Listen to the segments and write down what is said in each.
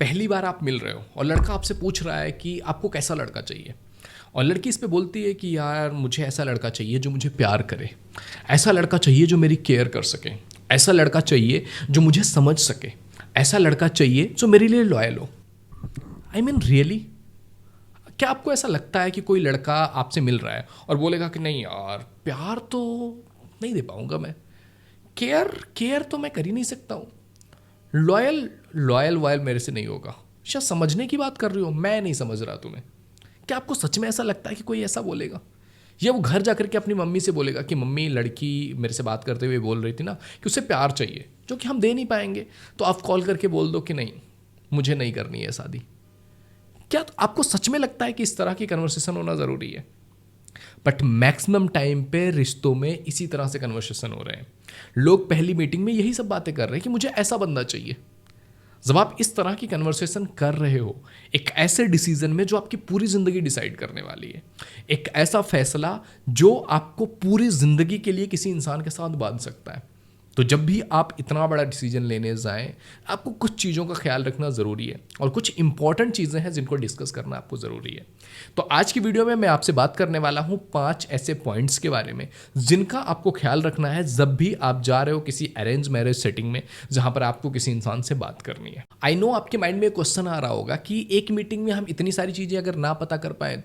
पहली बार आप मिल रहे हो और लड़का आपसे पूछ रहा है कि आपको कैसा लड़का चाहिए, और लड़की इस पे बोलती है कि यार मुझे ऐसा लड़का चाहिए जो मुझे प्यार करे, ऐसा लड़का चाहिए जो मेरी केयर कर सके, ऐसा लड़का चाहिए जो मुझे समझ सके, ऐसा लड़का चाहिए जो मेरे लिए लॉयल हो। आई मीन रियली, क्या आपको ऐसा लगता है कि कोई लड़का आपसे मिल रहा है और बोलेगा कि नहीं यार प्यार तो नहीं दे पाऊंगा मैं, केयर केयर तो मैं कर ही नहीं सकता हूँ, लॉयल लॉयल वॉयल मेरे से नहीं होगा। शायद समझने की बात कर रही हो, मैं नहीं समझ रहा तुम्हें। क्या आपको सच में ऐसा लगता है कि कोई ऐसा बोलेगा, या वो घर जाकर के अपनी मम्मी से बोलेगा कि मम्मी लड़की मेरे से बात करते हुए बोल रही थी ना कि उसे प्यार चाहिए जो कि हम दे नहीं पाएंगे, तो आप कॉल करके बोल दो कि नहीं मुझे नहीं करनी है शादी। क्या आपको सच में लगता है कि इस तरह की कन्वर्सेशन होना ज़रूरी है? बट मैक्सिमम टाइम पे रिश्तों में इसी तरह से कन्वर्सेशन हो रहे हैं। लोग पहली मीटिंग में यही सब बातें कर रहे हैं कि मुझे ऐसा बंदा चाहिए। जब आप इस तरह की कन्वर्सेशन कर रहे हो एक ऐसे डिसीजन में जो आपकी पूरी ज़िंदगी डिसाइड करने वाली है, एक ऐसा फैसला जो आपको पूरी ज़िंदगी के लिए किसी इंसान के साथ बांध सकता है, तो जब भी आप इतना बड़ा डिसीजन लेने जाएं आपको कुछ चीज़ों का ख्याल रखना ज़रूरी है और कुछ इंपॉर्टेंट चीज़ें हैं जिनको डिस्कस करना आपको ज़रूरी है। तो आज की वीडियो में मैं आपसे बात करने वाला हूं 5 ऐसे पॉइंट्स के बारे में जिनका आपको ख्याल रखना है जब भी आप जा रहे हो किसी अरेंज मैरिज सेटिंग में जहां पर आपको किसी इंसान से बात करनी है। आई नो आपके माइंड में क्वेश्चन आ रहा होगा कि एक मीटिंग में हम इतनी सारी चीज़ें अगर ना पता कर पाए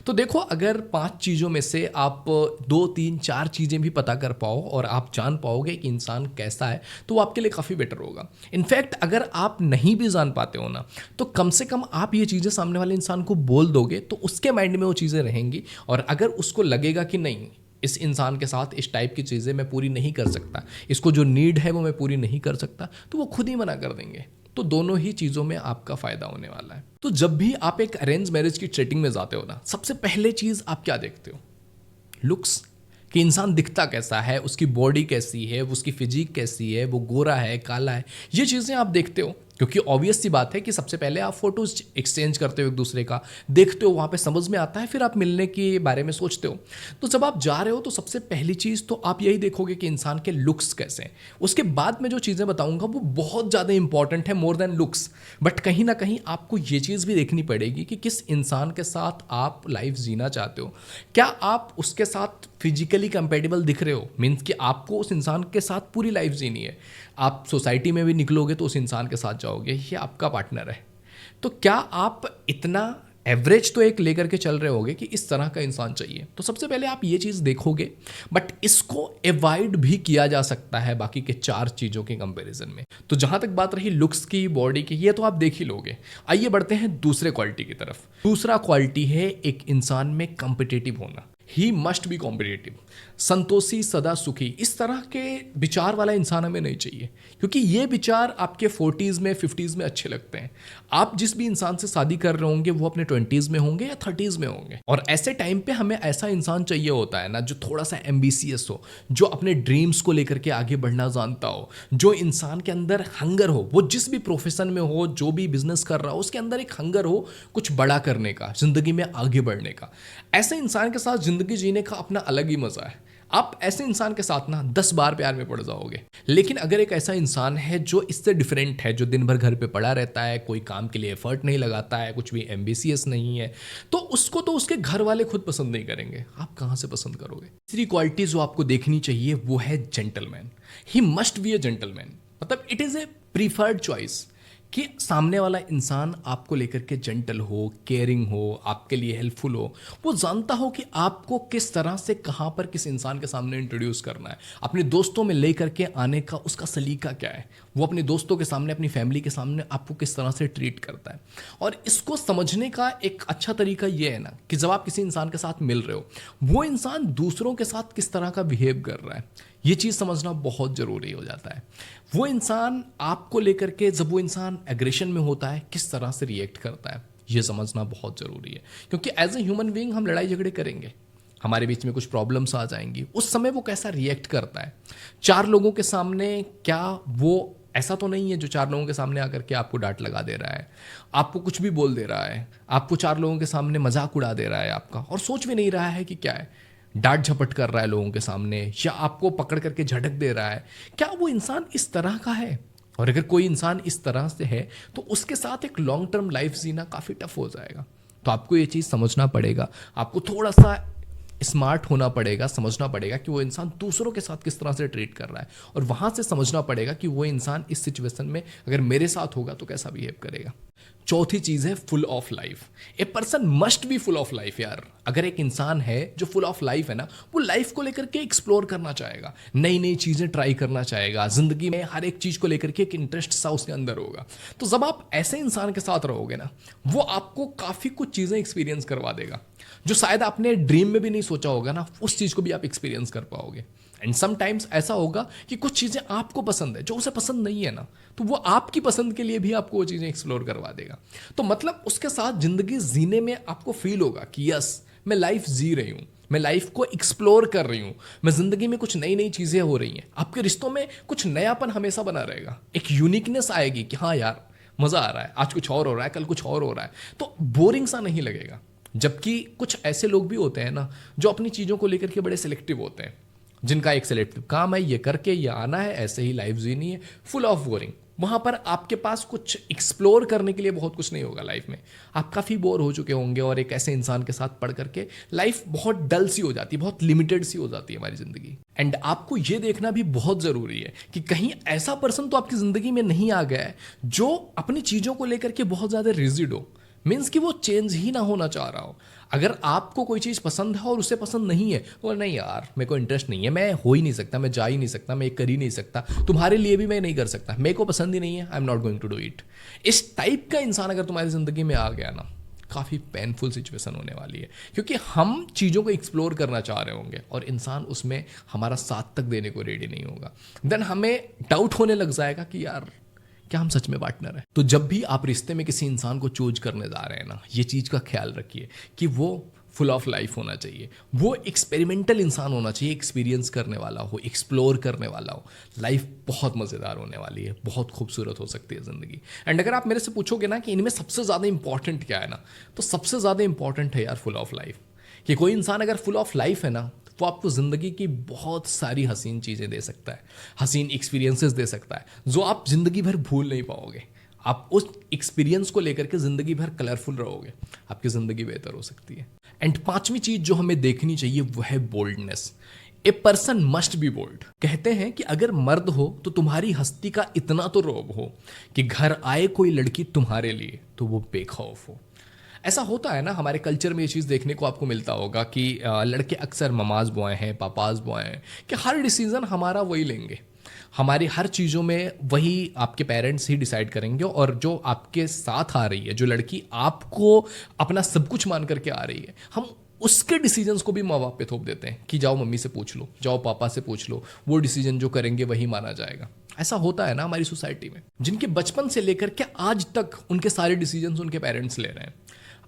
तो देखो, अगर 5 चीज़ों में से आप 2, 3, 4 चीज़ें भी पता कर पाओ और आप जान पाओगे कि इंसान कैसा है तो वो आपके लिए काफ़ी बेटर होगा। इनफैक्ट अगर आप नहीं भी जान पाते हो ना तो कम से कम आप ये चीज़ें सामने वाले इंसान को बोल दोगे तो उसके माइंड में वो चीज़ें रहेंगी, और अगर उसको लगेगा कि नहीं इस इंसान के साथ इस टाइप की चीज़ें मैं पूरी नहीं कर सकता, इसको जो नीड है वो मैं पूरी नहीं कर सकता, तो वो खुद ही मना कर देंगे। तो दोनों ही चीज़ों में आपका फ़ायदा होने वाला है। तो जब भी आप एक अरेंज मैरिज की सेटिंग में जाते हो ना, सबसे पहले चीज़ आप क्या देखते हो? लुक्स, कि इंसान दिखता कैसा है, उसकी बॉडी कैसी है, उसकी फिजिक कैसी है, वो गोरा है काला है, ये चीज़ें आप देखते हो। क्योंकि ऑब्वियस सी बात है कि सबसे पहले आप फोटोज एक्सचेंज करते हो एक दूसरे का, देखते हो, वहाँ पे समझ में आता है, फिर आप मिलने के बारे में सोचते हो। तो जब आप जा रहे हो तो सबसे पहली चीज़ तो आप यही देखोगे कि इंसान के लुक्स कैसे हैं। उसके बाद में जो चीज़ें बताऊंगा वो बहुत ज़्यादा इंपॉर्टेंट है, मोर देन लुक्स। बट कहीं ना कहीं आपको ये चीज़ भी देखनी पड़ेगी कि किस इंसान के साथ आप लाइफ जीना चाहते हो। क्या आप उसके साथ फिजिकली कंपेटेबल दिख रहे हो? मीन्स कि आपको उस इंसान के साथ पूरी लाइफ जीनी है, आप सोसाइटी में भी निकलोगे तो उस इंसान के साथ जाओगे, ये आपका पार्टनर है। तो क्या आप इतना एवरेज तो एक लेकर के चल रहे होगे कि इस तरह का इंसान चाहिए? तो सबसे पहले आप ये चीज़ देखोगे, बट इसको अवॉइड भी किया जा सकता है बाकी के 4 चीज़ों के कंपैरिजन में। तो जहाँ तक बात रही लुक्स की, बॉडी की, ये तो आप देख ही लोगे। आइए बढ़ते हैं दूसरे क्वालिटी की तरफ। दूसरा क्वालिटी है एक इंसान में कॉम्पिटिटिव होना। ही मस्ट बी कॉम्पिटिटिव, संतोषी सदा सुखी, इस तरह के विचार वाला इंसान हमें नहीं चाहिए, क्योंकि ये विचार आपके 40s में 50s में अच्छे लगते हैं। आप जिस भी इंसान से शादी कर रहे होंगे वो अपने 20s में होंगे या 30s में होंगे, और ऐसे टाइम पे हमें ऐसा इंसान चाहिए होता है ना जो थोड़ा सा एम्बिशियस हो, जो अपने ड्रीम्स को लेकर के आगे बढ़ना जानता हो, जो इंसान के अंदर हंगर हो, वो जिस भी प्रोफेशन में हो, जो भी बिजनेस कर रहा हो, उसके अंदर एक हंगर हो कुछ बड़ा करने का, जिंदगी में आगे बढ़ने का। ऐसे इंसान के साथ जिंदगी जीने का अपना अलग ही मजा है। आप ऐसे इंसान के साथ ना 10 बार प्यार में पड़ जाओगे। लेकिन अगर एक ऐसा इंसान है जो इससे डिफरेंट है, जो दिन भर घर पे पड़ा रहता है, कोई काम के लिए एफर्ट नहीं लगाता है, कुछ भी एम्बिशियस नहीं है, तो उसको तो उसके घर वाले खुद पसंद नहीं करेंगे, आप कहाँ से पसंद करोगे? तीसरी क्वालिटी जो आपको देखनी चाहिए वो है gentleman. He must be a gentleman, मतलब it is a preferred choice कि सामने वाला इंसान आपको लेकर के जेंटल हो, केयरिंग हो, आपके लिए हेल्पफुल हो, वो जानता हो कि आपको किस तरह से कहाँ पर किस इंसान के सामने इंट्रोड्यूस करना है, अपने दोस्तों में ले करके आने का उसका सलीका क्या है, वो अपने दोस्तों के सामने, अपनी फैमिली के सामने आपको किस तरह से ट्रीट करता है। और इसको समझने का एक अच्छा तरीका ये है ना कि जब आप किसी इंसान के साथ मिल रहे हो, वो इंसान दूसरों के साथ किस तरह का बिहेव कर रहा है, ये चीज़ समझना बहुत ज़रूरी हो जाता है। वो इंसान आपको लेकर के, जब वो इंसान एग्रेशन में होता है, किस तरह से रिएक्ट करता है, ये समझना बहुत ज़रूरी है। क्योंकि एज ए ह्यूमन बीइंग हम लड़ाई झगड़े करेंगे, हमारे बीच में कुछ प्रॉब्लम्स आ जाएंगी, उस समय वो कैसा रिएक्ट करता है 4 लोगों के सामने। क्या वो ऐसा तो नहीं है जो 4 लोगों के सामने आकर के आपको डांट लगा दे रहा है, आपको कुछ भी बोल दे रहा है, आपको 4 लोगों के सामने मजाक उड़ा दे रहा है आपका, और सोच भी नहीं रहा है कि क्या है, डांट झपट कर रहा है लोगों के सामने, या आपको पकड़ करके झटक दे रहा है? क्या वो इंसान इस तरह का है? और अगर कोई इंसान इस तरह से है तो उसके साथ एक लॉन्ग टर्म लाइफ जीना काफ़ी टफ हो जाएगा। तो आपको ये चीज़ समझना पड़ेगा, आपको थोड़ा सा स्मार्ट होना पड़ेगा, समझना पड़ेगा कि वो इंसान दूसरों के साथ किस तरह से ट्रीट कर रहा है, और वहाँ से समझना पड़ेगा कि वो इंसान इस सिचुएशन में अगर मेरे साथ होगा तो कैसा बिहेव करेगा। चौथी चीज़ है full of life. A person must B full of life यार। अगर एक इंसान है जो फुल ऑफ लाइफ है ना, वो लाइफ को लेकर के एक्सप्लोर करना चाहेगा, नई नई चीज़ें ट्राई करना चाहेगा, जिंदगी में हर एक चीज़ को लेकर के एक इंटरेस्ट सा उसके अंदर होगा। तो जब आप ऐसे इंसान के साथ रहोगे ना, वो आपको काफ़ी कुछ चीज़ें एक्सपीरियंस करवा देगा जो शायद आपने ड्रीम में भी नहीं सोचा होगा ना, उस चीज़ को भी आप एक्सपीरियंस कर पाओगे। एंड समटाइम्स ऐसा होगा कि कुछ चीज़ें आपको पसंद है जो उसे पसंद नहीं है ना, तो वो आपकी पसंद के लिए भी आपको वो चीज़ें एक्सप्लोर करवा देगा। तो मतलब उसके साथ ज़िंदगी जीने में आपको फील होगा कि यस, मैं लाइफ जी रही हूँ, मैं लाइफ को एक्सप्लोर कर रही हूँ, मैं ज़िंदगी में कुछ नई नई चीज़ें हो रही हैं। आपके रिश्तों में कुछ नयापन हमेशा बना रहेगा, एक यूनिकनेस आएगी कि हाँ यार मज़ा आ रहा है, आज कुछ और हो रहा है, कल कुछ और हो रहा है, तो बोरिंग सा नहीं लगेगा। जबकि कुछ ऐसे लोग भी होते हैं ना जो अपनी चीज़ों को लेकर के बड़े सिलेक्टिव होते हैं, जिनका एक सिलेक्टिव काम है, ये करके ये आना है, ऐसे ही लाइफ जीनी है, फुल ऑफ बोरिंग। वहाँ पर आपके पास कुछ एक्सप्लोर करने के लिए बहुत कुछ नहीं होगा लाइफ में, आप काफ़ी बोर हो चुके होंगे, और एक ऐसे इंसान के साथ पढ़ करके लाइफ बहुत डल सी हो जाती है, बहुत लिमिटेड सी हो जाती है हमारी ज़िंदगी। एंड आपको ये देखना भी बहुत ज़रूरी है कि कहीं ऐसा पर्सन तो आपकी ज़िंदगी में नहीं आ गया है जो अपनी चीज़ों को लेकर के बहुत ज़्यादा रिजिड हो, मीन्स कि वो चेंज ही ना होना चाह रहा हो। अगर आपको कोई चीज़ पसंद है और उसे पसंद नहीं है, तो नहीं यार मेरे को इंटरेस्ट नहीं है, मैं हो ही नहीं सकता, मैं जा ही नहीं सकता, मैं कर ही नहीं सकता, तुम्हारे लिए भी मैं नहीं कर सकता, मेरे को पसंद ही नहीं है, I am not going to do it. इस टाइप का इंसान अगर तुम्हारी ज़िंदगी में आ गया ना, काफ़ी पेनफुल सिचुएशन होने वाली है, क्योंकि हम चीज़ों को एक्सप्लोर करना चाह रहे होंगे और इंसान उसमें हमारा साथ तक देने को रेडी नहीं होगा। देन हमें डाउट होने लग जाएगा कि यार क्या हम सच में पार्टनर हैं। तो जब भी आप रिश्ते में किसी इंसान को चूज करने जा रहे हैं ना, ये चीज़ का ख्याल रखिए कि वो फुल ऑफ लाइफ होना चाहिए, वो एक्सपेरिमेंटल इंसान होना चाहिए, एक्सपीरियंस करने वाला हो, एक्सप्लोर करने वाला हो। लाइफ बहुत मज़ेदार होने वाली है, बहुत खूबसूरत हो सकती है ज़िंदगी। एंड अगर आप मेरे से पूछोगे ना कि इनमें सबसे ज़्यादा इंपॉर्टेंट क्या है ना, तो सबसे ज़्यादा इंपॉर्टेंट है यार फुल ऑफ लाइफ। कि कोई इंसान अगर फुल ऑफ लाइफ है ना, वो आपको ज़िंदगी की बहुत सारी हसीन चीज़ें दे सकता है, हसीन एक्सपीरियंसेस दे सकता है जो आप ज़िंदगी भर भूल नहीं पाओगे। आप उस एक्सपीरियंस को लेकर के ज़िंदगी भर कलरफुल रहोगे, आपकी ज़िंदगी बेहतर हो सकती है। एंड पांचवी चीज़ जो हमें देखनी चाहिए वो है boldness. A person must be bold. कहते हैं कि अगर मर्द हो तो तुम्हारी हस्ती का इतना तो रौब हो कि घर आए कोई लड़की तुम्हारे लिए तो वो बेखौफ हो। ऐसा होता है ना, हमारे कल्चर में ये चीज़ देखने को आपको मिलता होगा कि लड़के अक्सर ममाज बॉय हैं, पापाज बॉय हैं, कि हर डिसीज़न हमारा वही लेंगे, हमारी हर चीज़ों में वही आपके पेरेंट्स ही डिसाइड करेंगे, और जो आपके साथ आ रही है, जो लड़की आपको अपना सब कुछ मान करके आ रही है, हम उसके डिसीजंस को भी माँ बाप पे थोप देते हैं कि जाओ मम्मी से पूछ लो, जाओ पापा से पूछ लो, वो डिसीजन जो करेंगे वही माना जाएगा। ऐसा होता है ना हमारी सोसाइटी में, जिनके बचपन से लेकर के आज तक उनके सारे डिसीजंस उनके पेरेंट्स ले रहे हैं।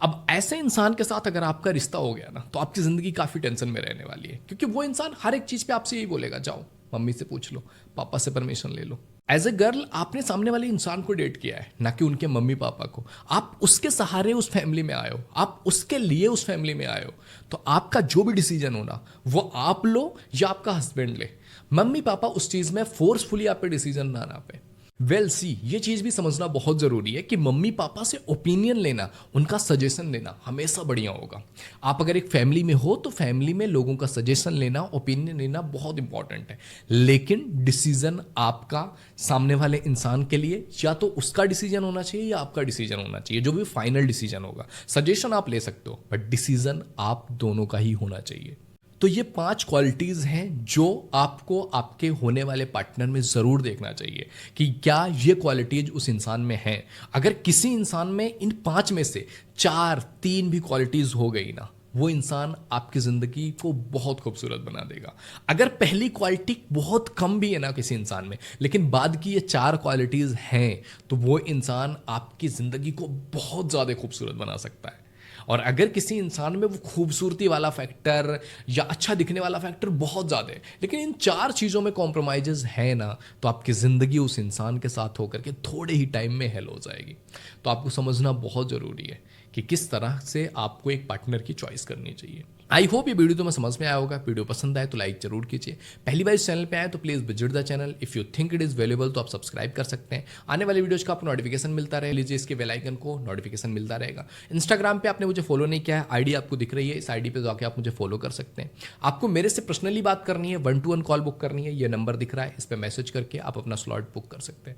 अब ऐसे इंसान के साथ अगर आपका रिश्ता हो गया ना, तो आपकी ज़िंदगी काफ़ी टेंशन में रहने वाली है, क्योंकि वो इंसान हर एक चीज़ पे आपसे यही बोलेगा, जाओ मम्मी से पूछ लो, पापा से परमिशन ले लो। एज ए गर्ल आपने सामने वाले इंसान को डेट किया है, ना कि उनके मम्मी पापा को। आप उसके सहारे उस फैमिली में आए हो, आप उसके लिए उस फैमिली में आए हो, तो आपका जो भी डिसीजन हो ना, वो आप लो या आपका हस्बैंड ले। मम्मी पापा उस चीज़ में फोर्सफुली आप पे डिसीजन ना पे। वेल सी, ये चीज़ भी समझना बहुत ज़रूरी है कि मम्मी पापा से ओपिनियन लेना, उनका सजेशन लेना हमेशा बढ़िया होगा। आप अगर एक फैमिली में हो तो फैमिली में लोगों का सजेशन लेना, ओपिनियन लेना बहुत इंपॉर्टेंट है, लेकिन डिसीजन आपका सामने वाले इंसान के लिए या तो उसका डिसीजन होना चाहिए या आपका डिसीजन होना चाहिए, जो भी फाइनल डिसीजन होगा। सजेशन आप ले सकते हो बट डिसीजन आप दोनों का ही होना चाहिए। तो ये 5 क्वालिटीज़ हैं जो आपको आपके होने वाले पार्टनर में ज़रूर देखना चाहिए कि क्या ये क्वालिटीज़ उस इंसान में हैं। अगर किसी इंसान में इन 5 में से 3 भी क्वालिटीज़ हो गई ना, वो इंसान आपकी ज़िंदगी को बहुत खूबसूरत बना देगा। अगर पहली क्वालिटी बहुत कम भी है ना किसी इंसान में, लेकिन बाद की ये 4 क्वालिटीज़ हैं, तो वो इंसान आपकी ज़िंदगी को बहुत ज़्यादा खूबसूरत बना सकता है। और अगर किसी इंसान में वो खूबसूरती वाला फैक्टर या अच्छा दिखने वाला फैक्टर बहुत ज़्यादा है, लेकिन इन 4 चीज़ों में कॉम्प्रोमाइज़ है ना, तो आपकी ज़िंदगी उस इंसान के साथ होकर के थोड़े ही टाइम में हेल हो जाएगी। तो आपको समझना बहुत ज़रूरी है कि किस तरह से आपको एक पार्टनर की चॉइस करनी चाहिए। आई होप ये वीडियो तुम्हें समझ में आया होगा। वीडियो पसंद आए तो लाइक जरूर कीजिए। पहली बार इस चैनल पे आए तो please visit the channel. If you think it is valuable तो आप सब्सक्राइब कर सकते हैं। आने वाली वीडियोज़ का आपको नोटिफिकेशन मिलता रहे, लीजिए इसके बेल आइकन को, नोटिफिकेशन मिलता रहेगा। इंस्टाग्राम पे आपने मुझे फॉलो नहीं किया है, आईडी आपको दिख रही है, इस आईडी पे जाके आप मुझे फॉलो कर सकते हैं। आपको मेरे से पर्सनली बात करनी है, 1-to-1 कॉल बुक करनी है, ये नंबर दिख रहा है, इस पर मैसेज करके आप अपना स्लॉट बुक कर सकते हैं।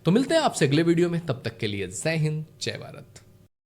तो मिलते हैं आपसे अगले वीडियो में, तब तक के लिए जय हिंद, जय भारत।